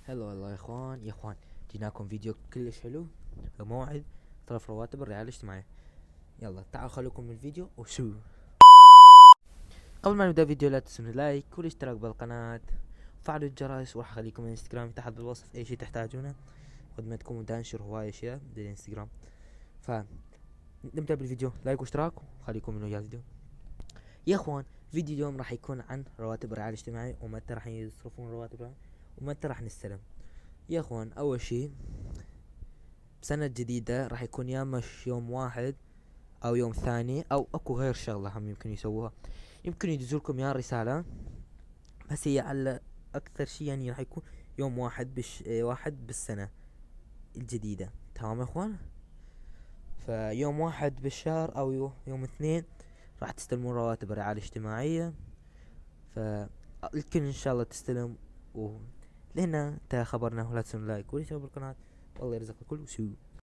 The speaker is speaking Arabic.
هلا والله يا اخوان جيناكم فيديو كلش حلو. موعد طرف رواتب الرعاية الاجتماعية. يلا تعالوا خليكم من الفيديو وشو. قبل ما نبدأ الفيديو لا تنسوا لايك والاشتراك بالقناة وفعلوا الجرس، وراح اخليكم الانستغرام تحت بالوصف اي شي تحتاجونه. خدمتكم ودا انشر هواية اشياء بالانستغرام. فنبدأ بالفيديو، لايك واشتراك وخليكم من ويا الفيديو. يا اخوان فيديو اليوم راح يكون عن رواتب الرعاية الاجتماعية ومتى راح يصرفون رواتبها ومتى راح نستلم. يا اخوان اول شي بسنة جديدة راح يكون يا مش يوم واحد او يوم ثاني او اكو غير شغلة هم يمكن يسووها. يمكن يدزولكم يا رسالة، بس هي على اكثر شي يعني راح يكون يوم واحد واحد بالسنة الجديدة. تمام يا اخوان، فيوم واحد بالشهر او يوم اثنين راح تستلمون رواتب الرعاية الاجتماعية. فالكل ان شاء الله تستلم. لهنا انتهى خبرنا، ولا تنسون لايك والاشتراك بالقناة. والله يرزق الكل وسو.